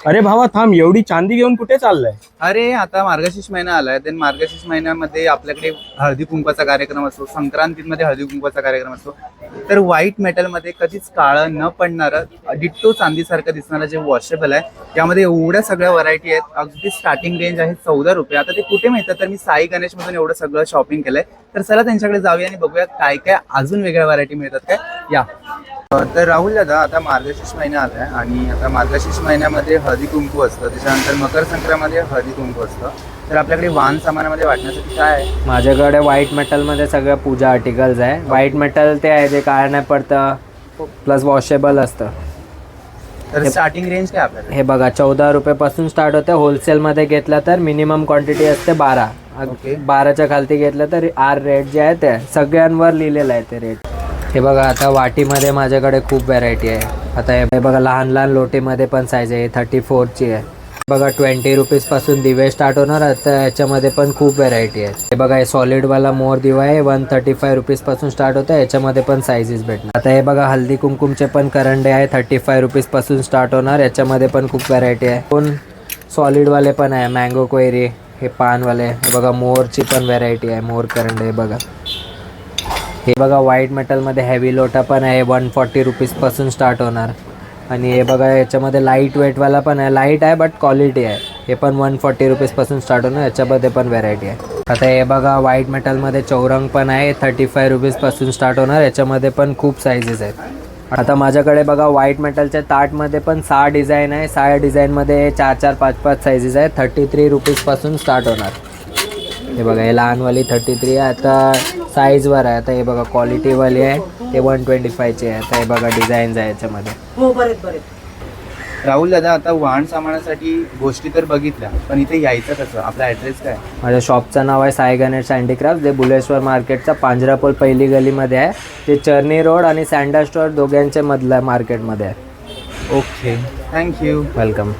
अरे भावा थांब, एवढी चांदी घेऊन कुठे चाललाय? अरे आता मार्गशीर्ष महिना आलाय, तर मार्गशीर्ष महिन्यामध्ये आपल्याकडे हळदी कुंकवाचा कार्यक्रम असतो, संक्रांतीमध्ये हळदी कुंकवाचा कार्यक्रम असतो. तर व्हाईट मेटलमध्ये कधीच काळं न पडणारं डिट्टो चांदीसारखं दिसणारं जे वॉशेबल आहे, त्यामध्ये एवढ्या सगळ्या व्हरायटी आहेत. अगदी स्टार्टिंग रेंज आहे 14 रुपये. आता ते कुठे मिळतात? तर मी साई गणेशमधून एवढं सगळं शॉपिंग केलंय. तर चला त्यांच्याकडे जाऊया आणि बघूया काय काय अजून वेगळ्या व्हरायटी मिळतात काय. या तर राहुल दादा, आता मार्गशीर्ष महिना आलाय आणि आता मार्गशीर्ष महिन्यामध्ये हळदी कुंकू असतं, त्याच्यानंतर मकर संक्रांतीमध्ये हळदी कुंकू असतं. तर आपल्याकडे वाहन सामानामध्ये वाटण्यासाठी काय आहे? माझ्याकडे व्हाईट मेटलमध्ये सगळं पूजा आर्टिकल्स आहे. व्हाईट मेटल ते आहे जे काळं नाही पडतं, प्लस वॉशेबल असतं. तर स्टार्टिंग रेंज काय आपल्याकडे? हे बघा 14 रुपयापासून स्टार्ट होतं. होलसेलमध्ये घेतलं तर मिनिमम क्वांटिटी असते 12. ओके. 12च्या खालती घेतलं तर रेट जे आहे ते सगळ्यांवर लिहिलेलं आहे ते रेट. हे बघा आता वाटीमध्ये माझ्याकडे खूप व्हरायटी आहे. आता हे बघा लहान लहान लोटीमध्ये पण साईज आहे. 34ची आहे. बघा 20 रुपीजपासून दिवे स्टार्ट होणार. आता याच्यामध्ये पण खूप व्हरायटी आहे. हे बघा हे सॉलिडवाला मोर दिवा आहे. 135 रुपीजपासून स्टार्ट होतं. याच्यामध्ये पण साईजेस भेटणार. आता हे बघा हल्दी कुंकुमचे पण करंडे आहे. 35 रुपीजपासून स्टार्ट होणार. याच्यामध्ये पण खूप व्हरायटी आहे. दोन सॉलिडवाले पण आहे. मँगो क्वेरी, हे पानवाले. हे बघा मोरची पण व्हरायटी आहे. मोर करंडे हे बघा. हे बघा व्हाईट मेटलमध्ये हेवी लोटा पण आहे. 140 रुपीजपासून स्टार्ट होणार. आणि हे बघा याच्यामध्ये लाईट वेटवाला पण आहे. लाईट आहे बट क्वालिटी आहे. हे पण 140 रुपीजपासून स्टार्ट होणार. याच्यामध्ये पण व्हरायटी आहे. आता हे बघा व्हाईट मेटलमध्ये चौरंग पण आहे. 35 रुपीजपासून स्टार्ट होणार. याच्यामध्ये पण खूप साईजेस आहेत. आता माझ्याकडे बघा व्हाईट मेटलच्या ताटमध्ये पण 6 डिझाईन आहे. 6 डिझाईनमध्ये 4-4, 5-5 साईजेस आहे. 33 रुपीजपासून स्टार्ट होणार. हे बघा हे लहानवाली 33 आहे. आता साईजवर आहे. आता हे बघा क्वालिटीवाली आहे ते 125ची आहे. आता हे बघा डिझाईन्स आहे याच्यामध्ये. राहुल दादा, आता वाहन सामानासाठी गोष्टी तर बघितल्या, पण इथे यायचं कसं? आपला ॲड्रेस काय? माझ्या शॉपचं नाव आहे साई गणेश हँडीक्राफ्ट, जे बुलेश्वर मार्केटचा पांजरापोल पहिली गलीमध्ये आहे. ते चर्नी रोड आणि सँडा स्टोअर दोघांच्या मधल्या मार्केटमध्ये आहे. Okay, thank you. वेलकम.